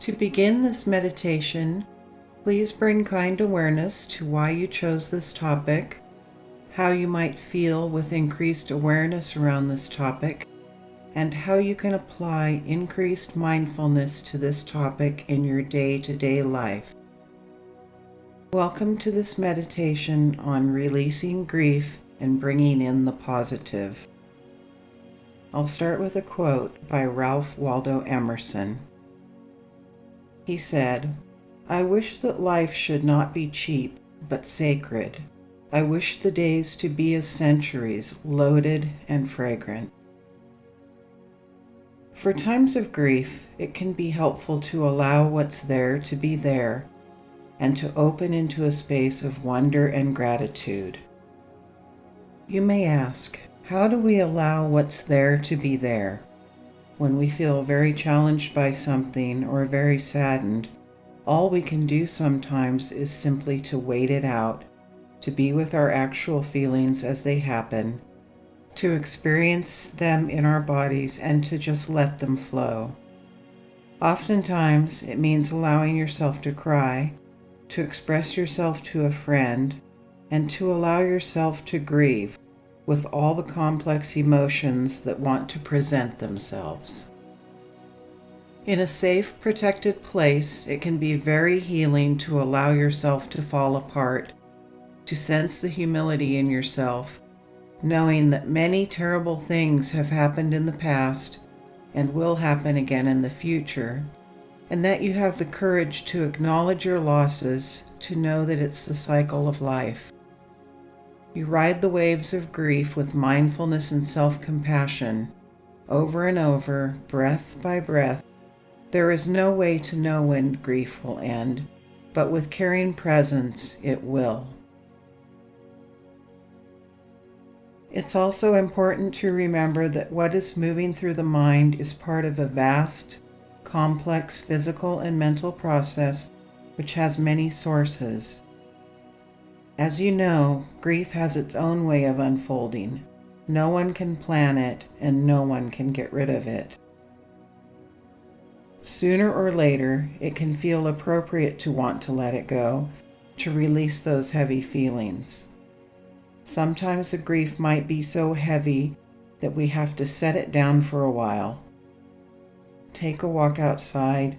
To begin this meditation, please bring kind awareness to why you chose this topic, how you might feel with increased awareness around this topic, and how you can apply increased mindfulness to this topic in your day-to-day life. Welcome to this meditation on releasing grief and bringing in the positive. I'll start with a quote by Ralph Waldo Emerson. He said, "I wish that life should not be cheap, but sacred. I wish the days to be as centuries, loaded and fragrant." For times of grief, it can be helpful to allow what's there to be there and to open into a space of wonder and gratitude. You may ask, how do we allow what's there to be there? When we feel very challenged by something or very saddened, all we can do sometimes is simply to wait it out, to be with our actual feelings as they happen, to experience them in our bodies and to just let them flow. Oftentimes, it means allowing yourself to cry, to express yourself to a friend, and to allow yourself to grieve with all the complex emotions that want to present themselves. In a safe, protected place, it can be very healing to allow yourself to fall apart, to sense the humility in yourself, knowing that many terrible things have happened in the past and will happen again in the future, and that you have the courage to acknowledge your losses, to know that it's the cycle of life. You ride the waves of grief with mindfulness and self-compassion, over and over, breath by breath. There is no way to know when grief will end, but with caring presence, it will. It's also important to remember that what is moving through the mind is part of a vast, complex physical and mental process which has many sources. As you know, grief has its own way of unfolding. No one can plan it, and no one can get rid of it. Sooner or later, it can feel appropriate to want to let it go, to release those heavy feelings. Sometimes the grief might be so heavy that we have to set it down for a while. Take a walk outside,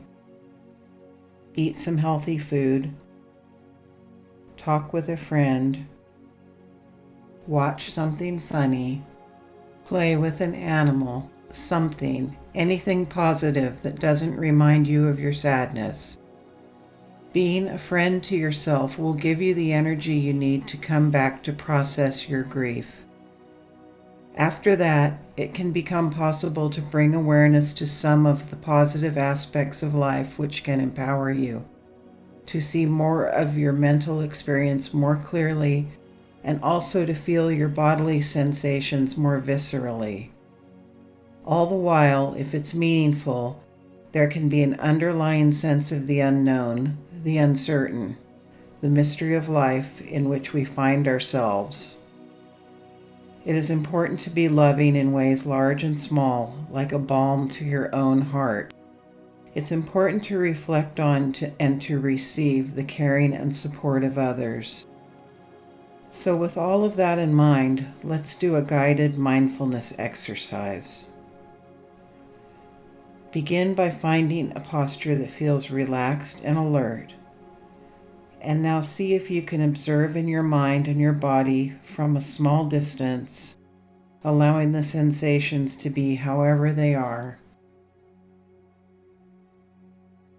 eat some healthy food, talk with a friend, watch something funny, play with an animal, anything positive that doesn't remind you of your sadness. Being a friend to yourself will give you the energy you need to come back to process your grief. After that, it can become possible to bring awareness to some of the positive aspects of life which can empower you, to see more of your mental experience more clearly, and also to feel your bodily sensations more viscerally. All the while, if it's meaningful, there can be an underlying sense of the unknown, the uncertain, the mystery of life in which we find ourselves. It is important to be loving in ways large and small, like a balm to your own heart. It's important to reflect on and to receive the caring and support of others. So with all of that in mind, let's do a guided mindfulness exercise. Begin by finding a posture that feels relaxed and alert. And now see if you can observe in your mind and your body from a small distance, allowing the sensations to be however they are.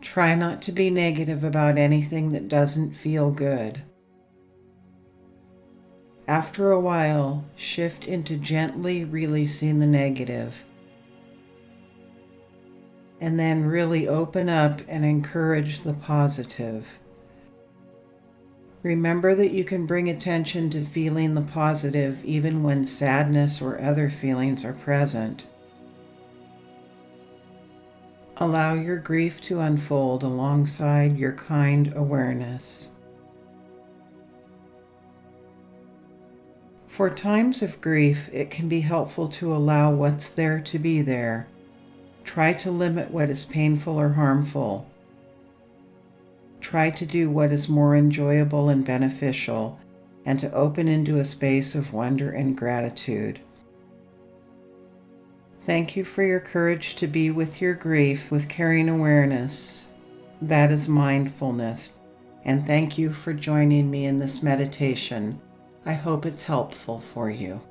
Try not to be negative about anything that doesn't feel good. After a while, shift into gently releasing the negative. And then really open up and encourage the positive. Remember that you can bring attention to feeling the positive even when sadness or other feelings are present. Allow your grief to unfold alongside your kind awareness. For times of grief, it can be helpful to allow what's there to be there. Try to limit what is painful or harmful. try to do what is more enjoyable and beneficial, and to open into a space of wonder and gratitude. Thank you for your courage to be with your grief with caring awareness. That is mindfulness. And thank you for joining me in this meditation. I hope it's helpful for you.